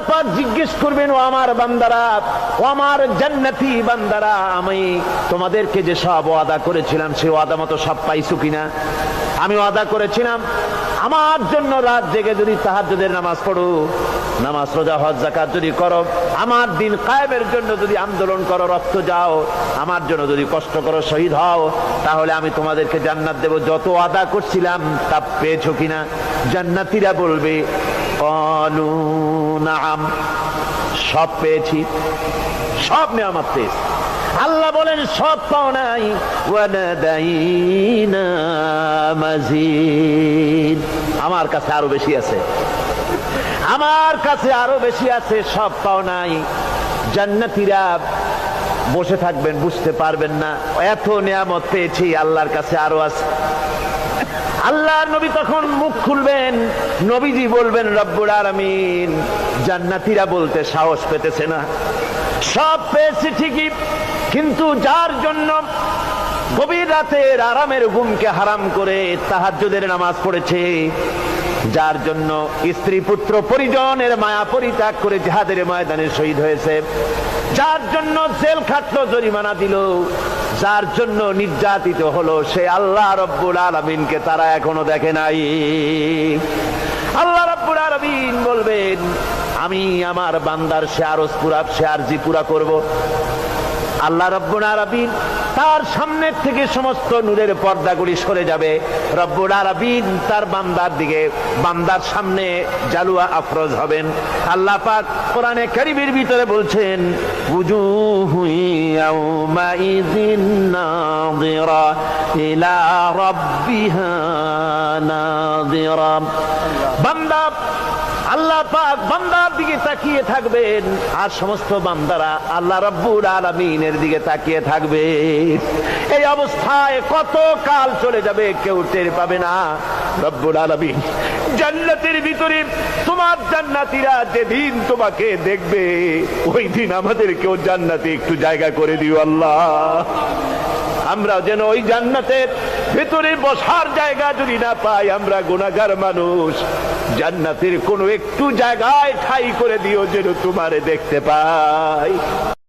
পাক জিজ্ঞেস করবেন, ও আমার বান্দারা, ও আমার জান্নাতি বান্দারা, আমি তোমাদেরকে যে সব ওয়াদা করেছিলাম সেই ওয়াদা মতো সব পাইছো কিনা? আমি ওয়াদা করেছিলাম আমার জন্য রাত জেগে যদি তাহাজ্জুদের নামাজ পড়ো, নামাজ রোজা হজ যাকাত যদি করো, আমার দিন কায়েমের জন্য যদি আন্দোলন করো, রক্ত যাও, আমার জন্য যদি কষ্ট করো, শহীদ হও, তাহলে আমি তোমাদেরকে জান্নাত দেব। যত ওয়াদা করছিলাম তা পেয়েছো কিনা? জান্নাতীরা বলবে ক্বালু নাআম, সব পেয়েছি, সব নেয়ামত পেয়েছি। আল্লাহ বলেন সব পাও নাই, ওয়ানাদাইনা মাজিদ, আমার কাছে আরো বেশি আছে, আমার কাছে আরো বেশি আছে, সব পাও নাই। জান্নাতীরা বসে থাকবেন, বুঝতে পারবেন না এত নিয়ামত পেয়েছি, আল্লাহর কাছে আরো আছে। আল্লাহর নবী তখন মুখ খুলবেন, নবীজি বলবেন রব্বুল আলামিন, জান্নাতীরা বলতে সাহস পেতেছে না, সব পেয়েছি ঠিকই, কিন্তু যার জন্য গভীর রাতের আরামের ঘুমকে হারাম করে তাহাজ্জুদের নামাজ পড়েছে, যার জন্য স্ত্রী পুত্র পরিজনের মায়া পরিত্যাগ করে জিহাদের ময়দানে শহীদ হয়েছে, যার জন্য জেল খাটলো, জরিমানা দিল, যার জন্য নির্যাতিত হলো, সে আল্লাহ রব্বুল আলামিনকে তারা এখনো দেখে নাই। আল্লাহ রব্বুল আলামিন বলবেন, আমি আমার বান্দার সে আরজ পুরা, সে আরজি পুরা করব। আল্লাহ রব্বুল আলামিন তার সামনের থেকে সমস্ত নূরের পর্দাগুলি সরে যাবে, রব্বুল আলামিন তার বান্দার দিকে, বান্দার সামনে জালুয়া আফরোজ হবেন। আল্লাহ পাক কোরআনে কারীমের ভিতরে বলছেন, উজুহু ইয়াউমাইযিন নাযিরা ইলা রাব্বিহা নাযিরা। বান্দা, আল্লাহ পাক বান্দার দিকে তাকিয়ে থাকবেন, আর সমস্ত বান্দারা আল্লাহ রাব্বুল আলামিনের দিকে তাকিয়ে থাকবে। এই অবস্থায় কত কাল চলে যাবে কেউ টের পাবে না। রব্বুল আলামিন জান্নাতের ভিতরে তোমার জান্নাতীরা যেদিন তোমাকে দেখবে, ওই দিন আমাদেরকেও জান্নাতে একটু জায়গা করে দিও আল্লাহ। আমরা যেন ওই জান্নাতের ভেতরে বসার জায়গা যদি না পাই, আমরা গুনাহগার মানুষ, জান্নাতের কোনো একটু জায়গায় ঠাঁই করে দিও যেন তোমারে দেখতে পাই।